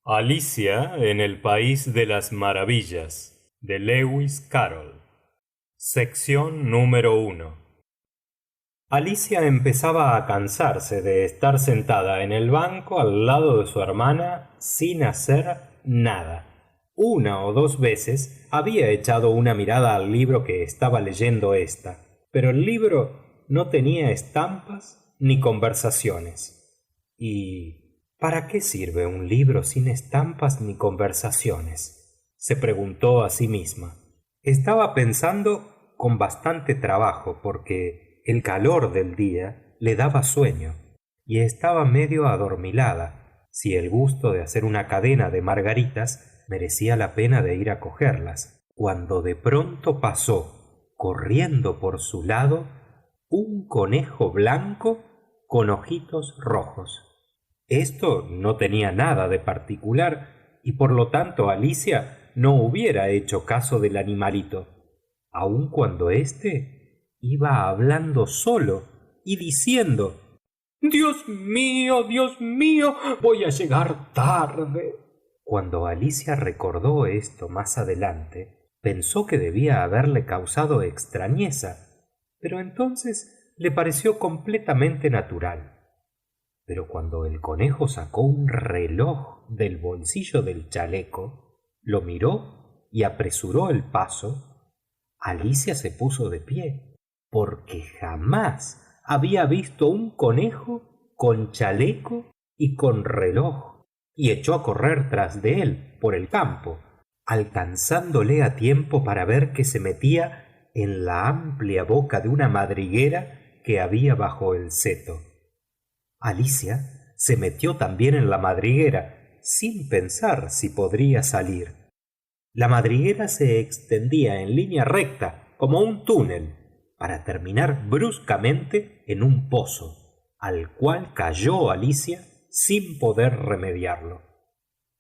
Alicia en el País de las Maravillas, de Lewis Carroll. Sección número 1. Alicia empezaba a cansarse de estar sentada en el banco al lado de su hermana sin hacer nada. Una o dos veces había echado una mirada al libro que estaba leyendo ésta, pero el libro no tenía estampas ni conversaciones. ¿Y para qué sirve un libro sin estampas ni conversaciones?, se preguntó a sí misma. Estaba pensando con bastante trabajo porque el calor del día le daba sueño y estaba medio adormilada si el gusto de hacer una cadena de margaritas merecía la pena de ir a cogerlas, cuando de pronto pasó, corriendo por su lado, un conejo blanco con ojitos rojos. Esto no tenía nada de particular y por lo tanto Alicia no hubiera hecho caso del animalito, aun cuando éste iba hablando solo y diciendo: Dios mío, voy a llegar tarde. Cuando Alicia recordó esto más adelante, pensó que debía haberle causado extrañeza, pero entonces le pareció completamente natural. Pero cuando el conejo sacó un reloj del bolsillo del chaleco, lo miró y apresuró el paso, Alicia se puso de pie, porque jamás había visto un conejo con chaleco y con reloj, y echó a correr tras de él por el campo, alcanzándole a tiempo para ver que se metía en la amplia boca de una madriguera que había bajo el seto. Alicia se metió también en la madriguera sin pensar si podría salir. La madriguera se extendía en línea recta como un túnel para terminar bruscamente en un pozo, al cual cayó Alicia sin poder remediarlo.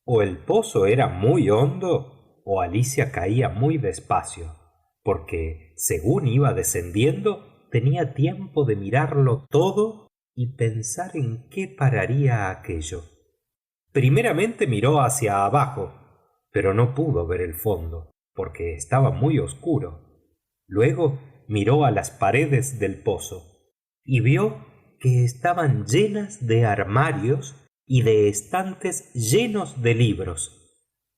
O el pozo era muy hondo o Alicia caía muy despacio, porque según iba descendiendo tenía tiempo de mirarlo todo y pensar en qué pararía aquello. Primeramente miró hacia abajo, pero no pudo ver el fondo, porque estaba muy oscuro. Luego miró a las paredes del pozo y vio que estaban llenas de armarios y de estantes llenos de libros.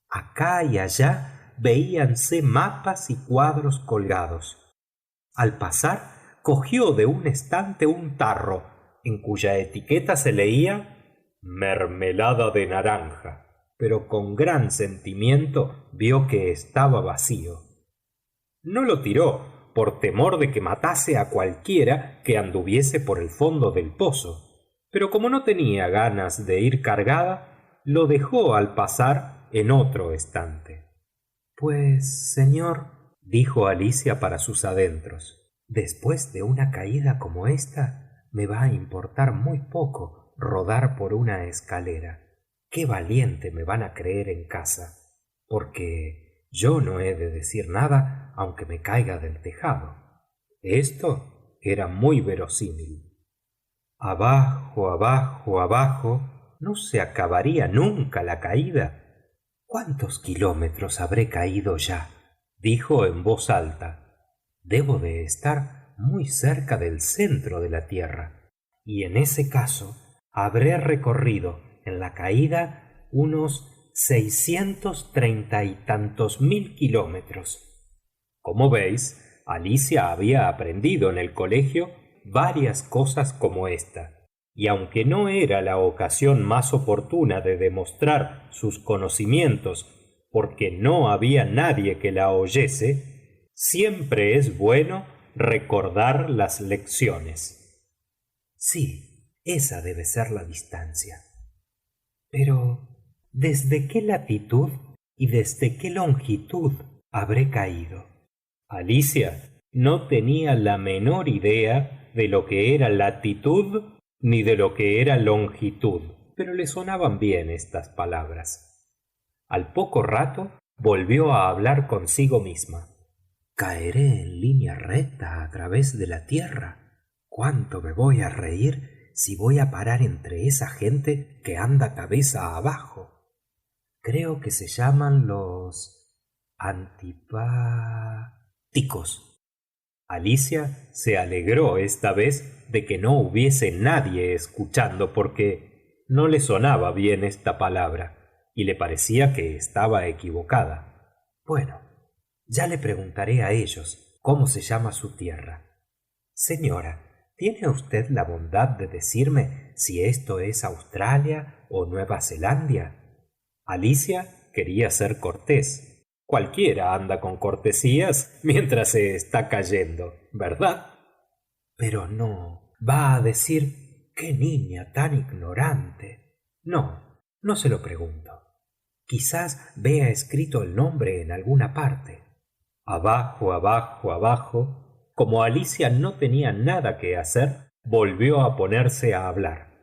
Acá y allá veíanse mapas y cuadros colgados. Al pasar, cogió de un estante un tarro, en cuya etiqueta se leía mermelada de naranja, pero con gran sentimiento vio que estaba vacío. No lo tiró por temor de que matase a cualquiera que anduviese por el fondo del pozo, pero como no tenía ganas de ir cargada, lo dejó al pasar en otro estante. Pues, señor, dijo Alicia para sus adentros, después de una caída como esta, me va a importar muy poco rodar por una escalera. Qué valiente me van a creer en casa, porque yo no he de decir nada aunque me caiga del tejado. Esto era muy verosímil. Abajo, abajo, abajo, no se acabaría nunca la caída. ¿Cuántos kilómetros habré caído ya?, dijo en voz alta. Debo de estar muy cerca del centro de la tierra, y en ese caso habré recorrido en la caída unos 630 y tantos mil kilómetros. Como veis, Alicia había aprendido en el colegio varias cosas como esta, y aunque no era la ocasión más oportuna de demostrar sus conocimientos porque no había nadie que la oyese, siempre es bueno recordar las lecciones. Sí, esa debe ser la distancia. Pero, ¿desde qué latitud y desde qué longitud habré caído? Alicia no tenía la menor idea de lo que era latitud ni de lo que era longitud, pero le sonaban bien estas palabras. Al poco rato volvió a hablar consigo misma. Caeré en línea recta a través de la tierra. ¿Cuánto me voy a reír si voy a parar entre esa gente que anda cabeza abajo? Creo que se llaman los antipáticos. Alicia se alegró esta vez de que no hubiese nadie escuchando, porque no le sonaba bien esta palabra y le parecía que estaba equivocada. Bueno, ya le preguntaré a ellos cómo se llama su tierra. Señora, ¿tiene usted la bondad de decirme si esto es Australia o Nueva Zelanda? Alicia quería ser cortés. Cualquiera anda con cortesías mientras se está cayendo, ¿verdad? Pero no, va a decir, qué niña tan ignorante. No, no se lo pregunto. Quizás vea escrito el nombre en alguna parte. Abajo, abajo, abajo. Como Alicia no tenía nada que hacer, volvió a ponerse a hablar.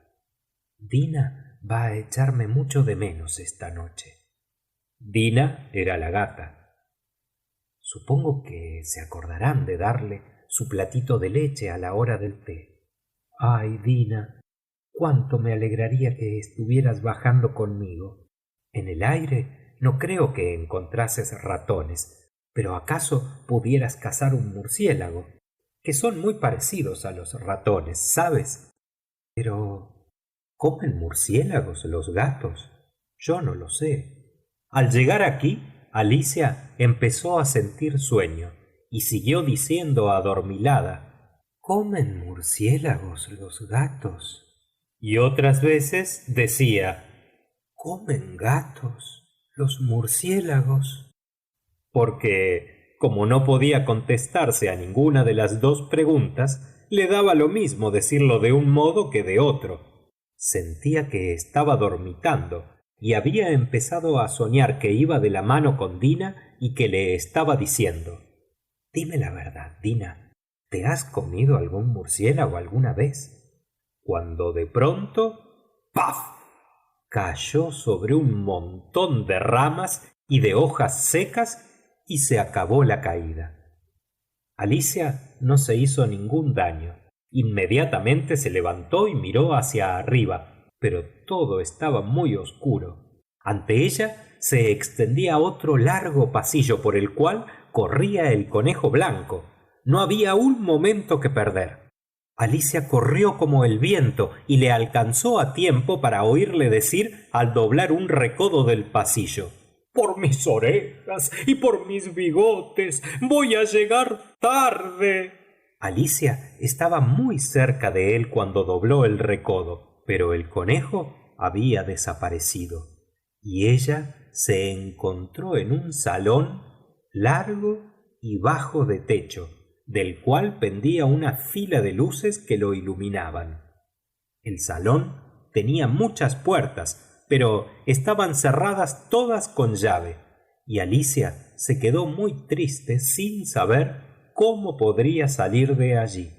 Dina va a echarme mucho de menos esta noche. Dina era la gata. Supongo que se acordarán de darle su platito de leche a la hora del té. Ay, Dina, cuánto me alegraría que estuvieras bajando conmigo. En el aire no creo que encontrases ratones, pero acaso pudieras cazar un murciélago, que son muy parecidos a los ratones, ¿sabes? Pero ¿comen murciélagos los gatos? Yo no lo sé. Al llegar aquí, Alicia empezó a sentir sueño y siguió diciendo adormilada: ¿comen murciélagos los gatos? Y otras veces decía: ¿comen gatos los murciélagos? Porque, como no podía contestarse a ninguna de las dos preguntas, le daba lo mismo decirlo de un modo que de otro. Sentía que estaba dormitando y había empezado a soñar que iba de la mano con Dina y que le estaba diciendo: dime la verdad, Dina, ¿te has comido algún murciélago alguna vez? Cuando de pronto, ¡paf!, cayó sobre un montón de ramas y de hojas secas y se acabó la caída. Alicia no se hizo ningún daño. Inmediatamente se levantó y miró hacia arriba, pero todo estaba muy oscuro. Ante ella se extendía otro largo pasillo por el cual corría el conejo blanco. No había un momento que perder. Alicia corrió como el viento y le alcanzó a tiempo para oírle decir al doblar un recodo del pasillo: por mis orejas y por mis bigotes, voy a llegar tarde. Alicia estaba muy cerca de él cuando dobló el recodo, pero el conejo había desaparecido y ella se encontró en un salón largo y bajo de techo, del cual pendía una fila de luces que lo iluminaban. El salón tenía muchas puertas, pero estaban cerradas todas con llave, y Alicia se quedó muy triste sin saber cómo podría salir de allí.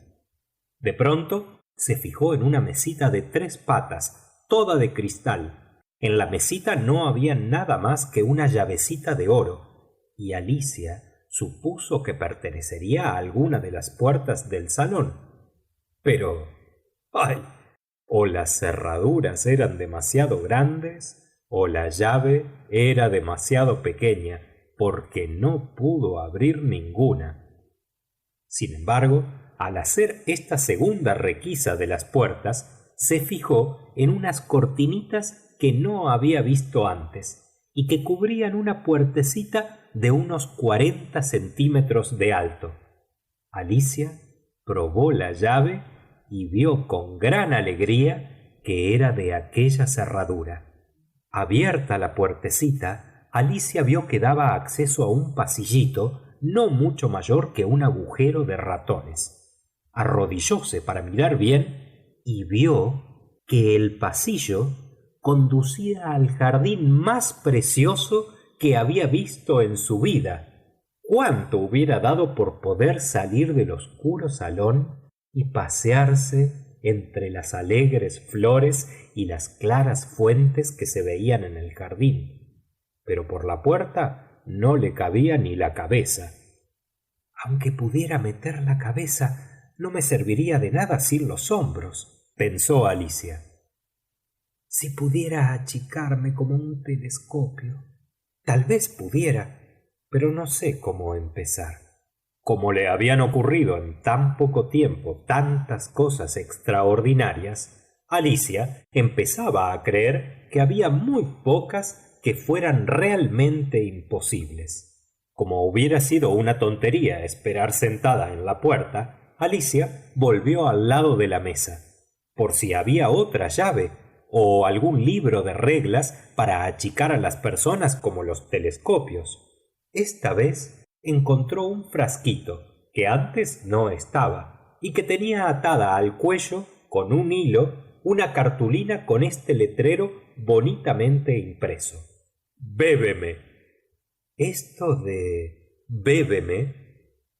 De pronto se fijó en una mesita de 3 patas, toda de cristal. En la mesita no había nada más que una llavecita de oro, y Alicia supuso que pertenecería a alguna de las puertas del salón. Pero, ¡ay!, o las cerraduras eran demasiado grandes o la llave era demasiado pequeña, porque no pudo abrir ninguna. Sin embargo, al hacer esta segunda requisa de las puertas, se fijó en unas cortinitas que no había visto antes y que cubrían una puertecita de unos 40 centímetros de alto. Alicia probó la llave y vio con gran alegría que era de aquella cerradura. Abierta la puertecita, Alicia vio que daba acceso a un pasillito no mucho mayor que un agujero de ratones. Arrodillóse para mirar bien y vio que el pasillo conducía al jardín más precioso que había visto en su vida. ¿Cuánto hubiera dado por poder salir del oscuro salón y pasearse entre las alegres flores y las claras fuentes que se veían en el jardín? Pero por la puerta no le cabía ni la cabeza. Aunque pudiera meter la cabeza, no me serviría de nada sin los hombros, pensó Alicia. Si pudiera achicarme como un telescopio. Tal vez pudiera, pero no sé cómo empezar. Como le habían ocurrido en tan poco tiempo tantas cosas extraordinarias, Alicia empezaba a creer que había muy pocas que fueran realmente imposibles. Como hubiera sido una tontería esperar sentada en la puerta, Alicia volvió al lado de la mesa, por si había otra llave o algún libro de reglas para achicar a las personas como los telescopios. Esta vez encontró un frasquito que antes no estaba y que tenía atada al cuello con un hilo una cartulina con este letrero bonitamente impreso: Bébeme. Esto de bébeme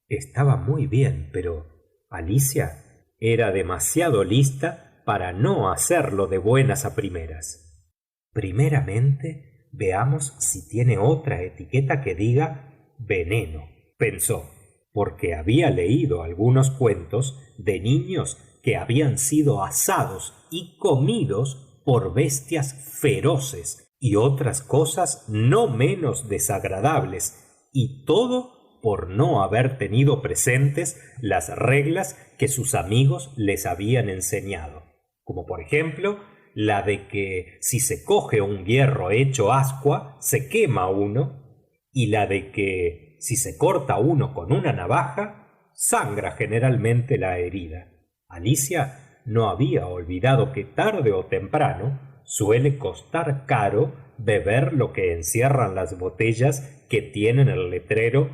estaba muy bien, pero Alicia era demasiado lista para no hacerlo de buenas a primeras. Primeramente, veamos si tiene otra etiqueta que diga veneno, pensó, porque había leído algunos cuentos de niños que habían sido asados y comidos por bestias feroces y otras cosas no menos desagradables, y todo por no haber tenido presentes las reglas que sus amigos les habían enseñado, como por ejemplo la de que si se coge un hierro hecho ascua se quema uno, y la de que si se corta uno con una navaja sangra generalmente la herida. Alicia no había olvidado que tarde o temprano suele costar caro beber lo que encierran las botellas que tienen el letrero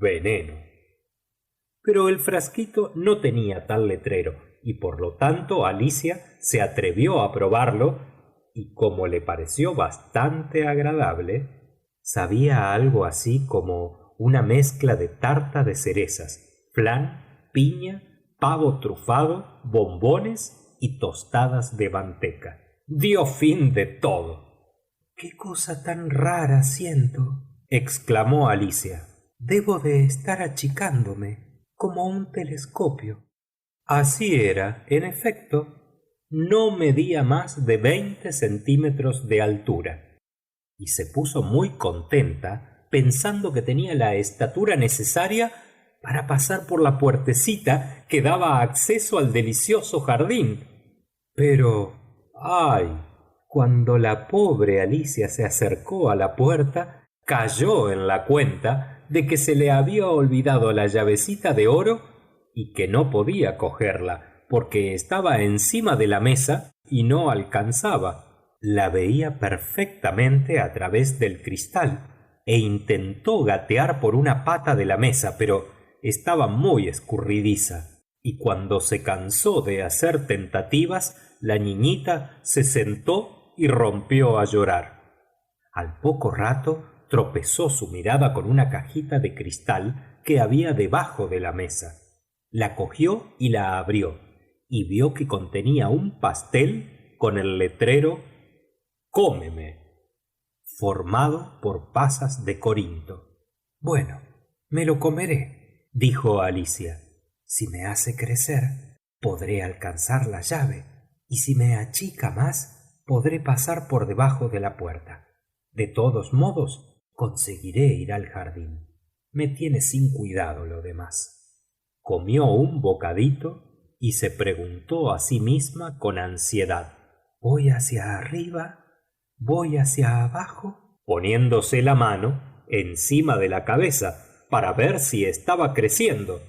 veneno. Pero el frasquito no tenía tal letrero y por lo tanto Alicia se atrevió a probarlo, y como le pareció bastante agradable, sabía algo así como una mezcla de tarta de cerezas, flan, piña, pavo trufado, bombones y tostadas de manteca. Dio fin de todo. «¡Qué cosa tan rara siento!», exclamó Alicia. «Debo de estar achicándome, como un telescopio». Así era, en efecto. No medía más de 20 centímetros de altura, y se puso muy contenta pensando que tenía la estatura necesaria para pasar por la puertecita que daba acceso al delicioso jardín. Pero, ¡ay! Cuando la pobre Alicia se acercó a la puerta, cayó en la cuenta de que se le había olvidado la llavecita de oro y que no podía cogerla porque estaba encima de la mesa y no alcanzaba. La veía perfectamente a través del cristal e intentó gatear por una pata de la mesa, pero estaba muy escurridiza, y cuando se cansó de hacer tentativas, la niñita se sentó y rompió a llorar. Al poco rato tropezó su mirada con una cajita de cristal que había debajo de la mesa. La cogió y la abrió, y vio que contenía un pastel con el letrero «Cómeme», formado por pasas de Corinto. «Bueno, me lo comeré», dijo Alicia. «Si me hace crecer, podré alcanzar la llave, y si me achica más, podré pasar por debajo de la puerta. De todos modos, conseguiré ir al jardín. Me tiene sin cuidado lo demás». Comió un bocadito y se preguntó a sí misma con ansiedad: «¿Voy hacia arriba? ¿Voy hacia abajo?», poniéndose la mano encima de la cabeza para ver si estaba creciendo,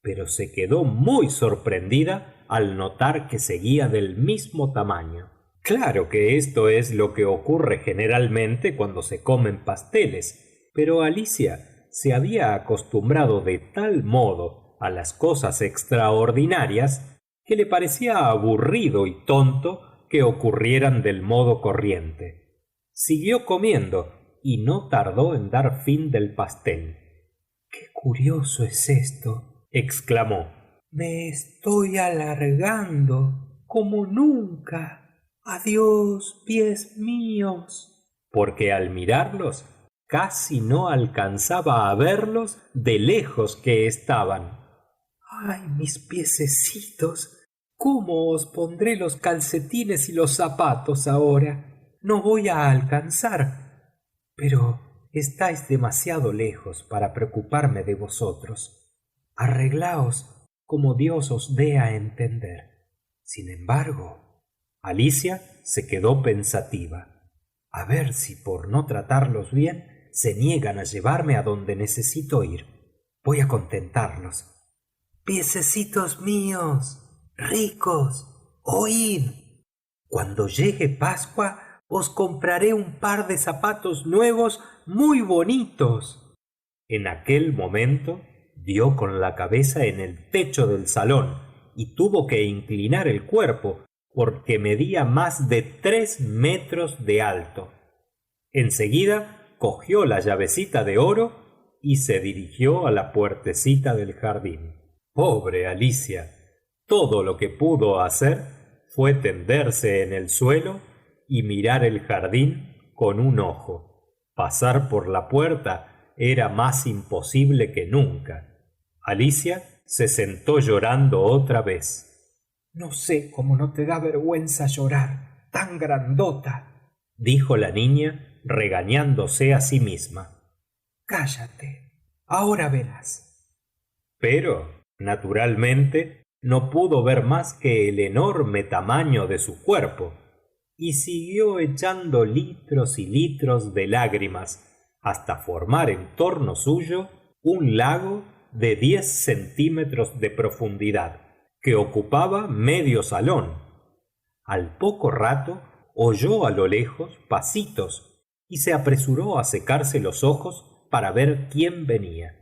pero se quedó muy sorprendida al notar que seguía del mismo tamaño. Claro que esto es lo que ocurre generalmente cuando se comen pasteles, pero Alicia se había acostumbrado de tal modo a las cosas extraordinarias que le parecía aburrido y tonto que ocurrieran del modo corriente. Siguió comiendo y no tardó en dar fin del pastel. «Qué curioso es esto», exclamó. «Me estoy alargando como nunca. Adiós, pies míos», porque al mirarlos casi no alcanzaba a verlos de lejos que estaban. «¡Ay, mis piececitos! ¿cómo os pondré los calcetines y los zapatos ahora? No voy a alcanzar. Pero estáis demasiado lejos para preocuparme de vosotros. Arreglaos como Dios os dé a entender. Sin embargo, Alicia se quedó pensativa. A ver si por no tratarlos bien se niegan a llevarme a donde necesito ir. Voy a contentarlos. Piececitos míos, ricos, oíd. Cuando llegue Pascua, os compraré un par de zapatos nuevos muy bonitos. En aquel momento dio con la cabeza en el techo del salón y tuvo que inclinar el cuerpo porque medía más de 3 metros de alto. Enseguida cogió la llavecita de oro y se dirigió a la puertecita del jardín. Pobre Alicia, todo lo que pudo hacer fue tenderse en el suelo y mirar el jardín con un ojo. Pasar por la puerta era más imposible que nunca. Alicia se sentó llorando otra vez. No sé cómo no te da vergüenza llorar, tan grandota, dijo la niña, regañándose a sí misma. Cállate, ahora verás. Pero, naturalmente, no pudo ver más que el enorme tamaño de su cuerpo, y siguió echando litros y litros de lágrimas hasta formar en torno suyo un lago de 10 centímetros de profundidad, que ocupaba medio salón. Al poco rato oyó a lo lejos pasitos y se apresuró a secarse los ojos para ver quién venía.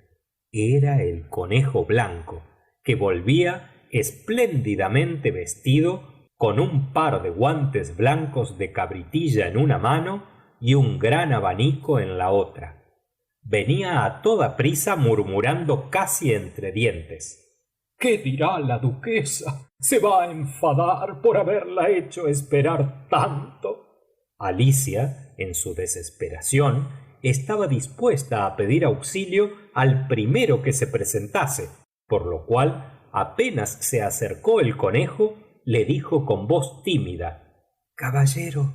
Era el conejo blanco, que volvía espléndidamente vestido, con un par de guantes blancos de cabritilla en una mano y un gran abanico en la otra. Venía a toda prisa murmurando casi entre dientes. ¿Qué dirá la duquesa? Se va a enfadar por haberla hecho esperar tanto. Alicia, en su desesperación, estaba dispuesta a pedir auxilio al primero que se presentase, por lo cual, apenas se acercó el conejo, le dijo con voz tímida: Caballero,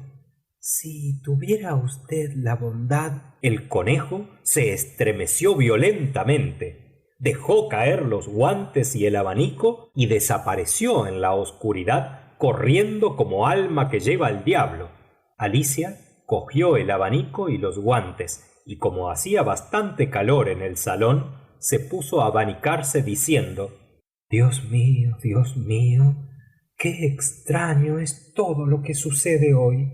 si tuviera usted la bondad. El conejo se estremeció violentamente, dejó caer los guantes y el abanico y desapareció en la oscuridad, corriendo como alma que lleva al diablo. Alicia cogió el abanico y los guantes, y como hacía bastante calor en el salón, se puso a abanicarse diciendo: Dios mío, qué extraño es todo lo que sucede hoy.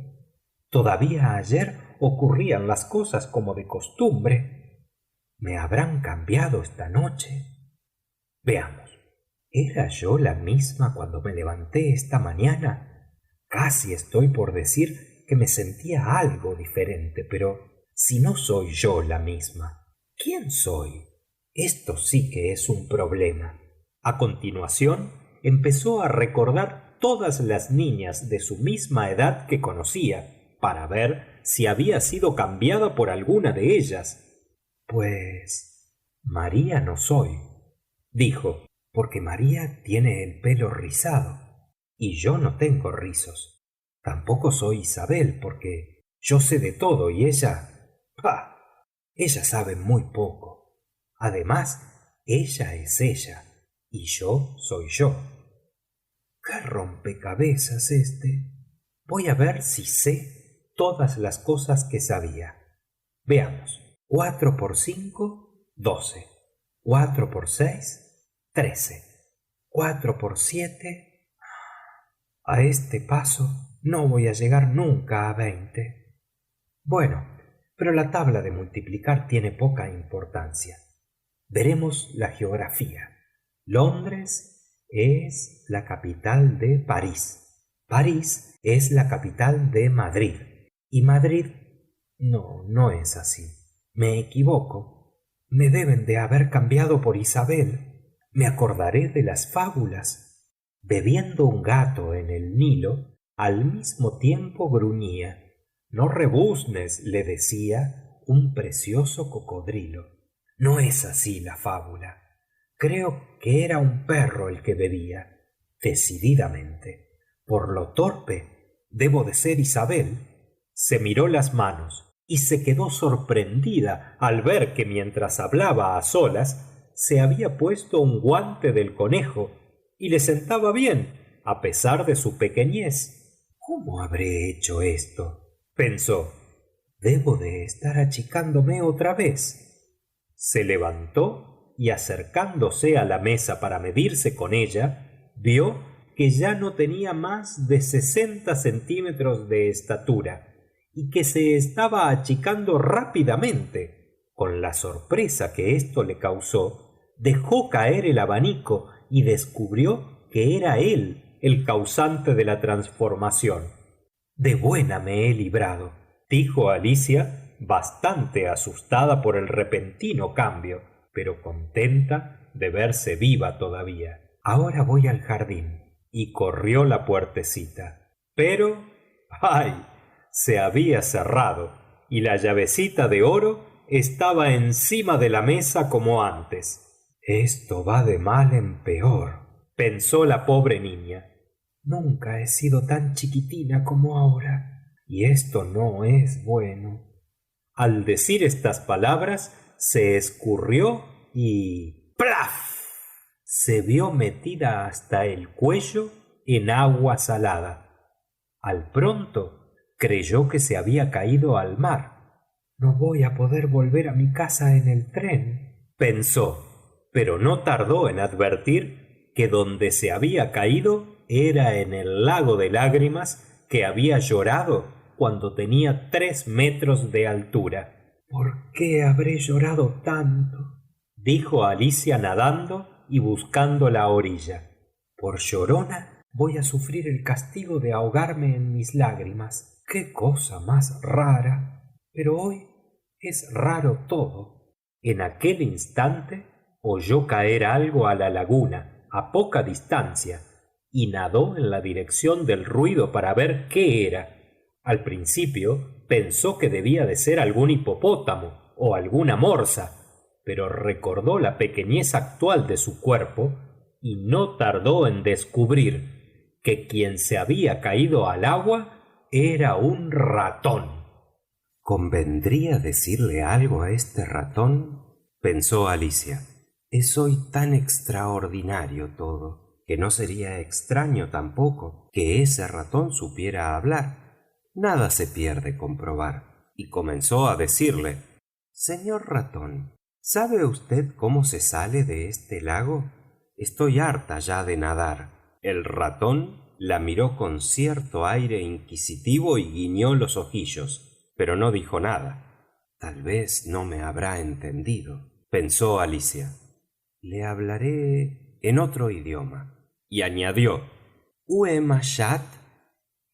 Todavía ayer ocurrían las cosas como de costumbre. ¿Me habrán cambiado esta noche? Veamos. ¿Era yo la misma cuando me levanté esta mañana? Casi estoy por decir que me sentía algo diferente, pero si no soy yo la misma, ¿quién soy? Esto sí que es un problema. A continuación, empezó a recordar todas las niñas de su misma edad que conocía, para ver si había sido cambiada por alguna de ellas. Pues María no soy, dijo, porque María tiene el pelo rizado y yo no tengo rizos. Tampoco soy Isabel, porque yo sé de todo y ella... ¡pah! Ella sabe muy poco. Además, ella es ella y yo soy yo. ¡Qué rompecabezas este! Voy a ver si sé todas las cosas que sabía. Veamos. 4 por 5, 12. 4 por 6, 13. 4 por 7. A este paso no voy a llegar nunca a 20. Bueno, pero la tabla de multiplicar tiene poca importancia. Veremos la geografía. Londres es la capital de París. París es la capital de Madrid. Y Madrid... no es así. Me equivoco. Me deben de haber cambiado por Isabel. Me acordaré de las fábulas. Bebiendo un gato en el Nilo, al mismo tiempo gruñía. No rebuznes, le decía, un precioso cocodrilo. No es así la fábula. Creo que era un perro el que bebía. decididamente, por lo torpe debo de ser Isabel. Se miró las manos y se quedó sorprendida al ver que mientras hablaba a solas se había puesto un guante del conejo y le sentaba bien a pesar de su pequeñez. ¿Cómo habré hecho esto?, pensó. Debo de estar achicándome otra vez. Se levantó y acercándose a la mesa para medirse con ella, vio que ya no tenía más de 60 centímetros de estatura y que se estaba achicando rápidamente. Con la sorpresa que esto le causó, dejó caer el abanico y descubrió que era él el causante de la transformación. De buena me he librado, dijo Alicia, bastante asustada por el repentino cambio, pero contenta de verse viva todavía. Ahora voy al jardín. Y corrió la puertecita. Pero, ¡ay!, se había cerrado y la llavecita de oro estaba encima de la mesa como antes. Esto va de mal en peor, pensó la pobre niña. Nunca he sido tan chiquitina como ahora, y esto no es bueno. Al decir estas palabras, se escurrió y ¡plaf! Se vio metida hasta el cuello en agua salada. Al pronto creyó que se había caído al mar. No voy a poder volver a mi casa en el tren, pensó, pero no tardó en advertir que donde se había caído era en el lago de lágrimas que había llorado cuando tenía 3 metros de altura. ¿Por qué habré llorado tanto?, dijo Alicia nadando y buscando la orilla. Por llorona voy a sufrir el castigo de ahogarme en mis lágrimas. ¡Qué cosa más rara! Pero hoy es raro todo. En aquel instante oyó caer algo a la laguna, a poca distancia, y nadó en la dirección del ruido para ver qué era. Al principio pensó que debía de ser algún hipopótamo o alguna morsa, pero recordó la pequeñez actual de su cuerpo y no tardó en descubrir que quien se había caído al agua era un ratón. ¿Convendría decirle algo a este ratón?, pensó Alicia. Es hoy tan extraordinario todo, que no sería extraño tampoco que ese ratón supiera hablar. Nada se pierde con probar. Y comenzó a decirle: Señor ratón, ¿sabe usted cómo se sale de este lago? Estoy harta ya de nadar. El ratón la miró con cierto aire inquisitivo y guiñó los ojillos, pero no dijo nada. Tal vez no me habrá entendido, pensó Alicia. Le hablaré en otro idioma. Y añadió: «Où ma chat?»,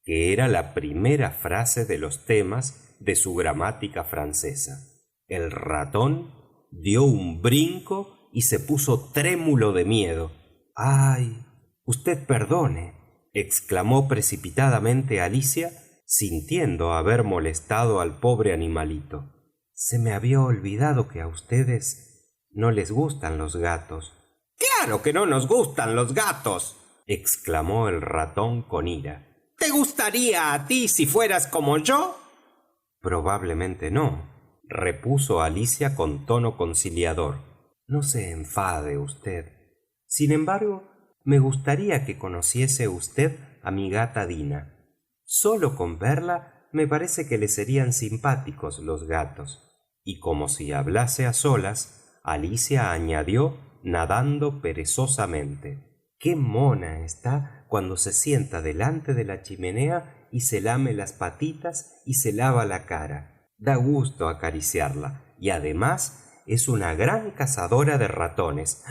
que era la primera frase de los temas de su gramática francesa. El ratón dio un brinco y se puso trémulo de miedo. «¡Ay! Usted perdone», exclamó precipitadamente Alicia, sintiendo haber molestado al pobre animalito. «Se me había olvidado que a ustedes no les gustan los gatos». «¡Claro que no nos gustan los gatos!», exclamó el ratón con ira. «¿Te gustaría a ti si fueras como yo?». «Probablemente no», repuso Alicia con tono conciliador. «No se enfade usted. Sin embargo, me gustaría que conociese usted a mi gata Dina. Solo con verla me parece que le serían simpáticos los gatos». Y como si hablase a solas, Alicia añadió, nadando perezosamente: «Qué mona está cuando se sienta delante de la chimenea y se lame las patitas y se lava la cara. Da gusto acariciarla, y además es una gran cazadora de ratones.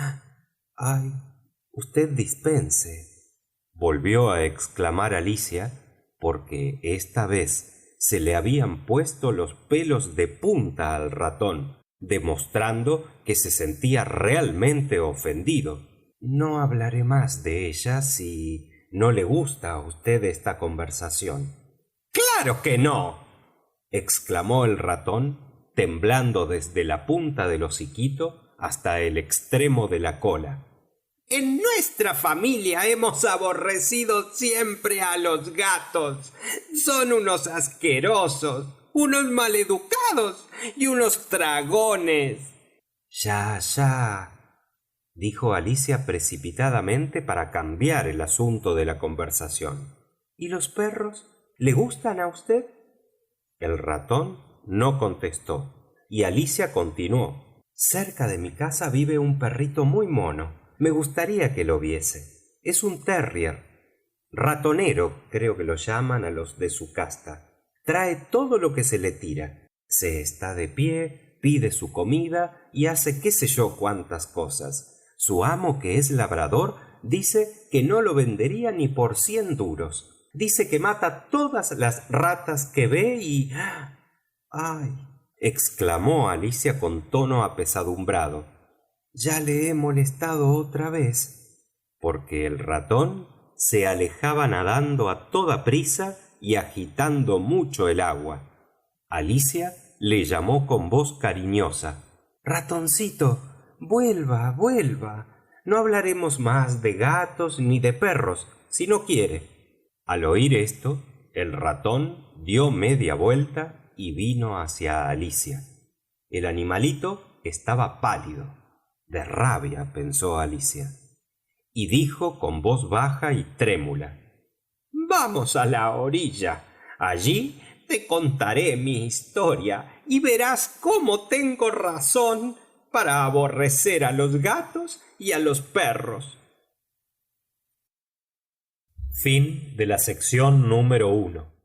¡Ay! Usted dispense», volvió a exclamar Alicia, porque esta vez se le habían puesto los pelos de punta al ratón, demostrando que se sentía realmente ofendido. «No hablaré más de ella si no le gusta a usted esta conversación». «¡Claro que no!», exclamó el ratón, temblando desde la punta del hociquito hasta el extremo de la cola. En nuestra familia hemos aborrecido siempre a los gatos. Son unos asquerosos, unos maleducados y unos dragones. Ya, dijo Alicia precipitadamente para cambiar el asunto de la conversación. ¿Y los perros? ¿Le gustan a usted? El ratón no contestó, y Alicia continuó. Cerca de mi casa vive un perrito muy mono. Me gustaría que lo viese. Es un terrier. Ratonero, creo que lo llaman a los de su casta. Trae todo lo que se le tira. Se está de pie, pide su comida y hace qué sé yo cuántas cosas. Su amo, que es labrador, dice que no lo vendería ni por 100 duros. Dice que mata todas las ratas que ve y... ¡ay! Exclamó Alicia con tono apesadumbrado. Ya le he molestado otra vez. Porque el ratón se alejaba nadando a toda prisa y agitando mucho el agua. Alicia le llamó con voz cariñosa. Ratoncito, vuelva, vuelva. No hablaremos más de gatos ni de perros, si no quiere. Al oír esto, el ratón dio media vuelta y vino hacia Alicia. El animalito estaba pálido. De rabia, pensó Alicia, y dijo con voz baja y trémula: Vamos a la orilla. Allí te contaré mi historia y verás cómo tengo razón para aborrecer a los gatos y a los perros. Fin de la sección número 1.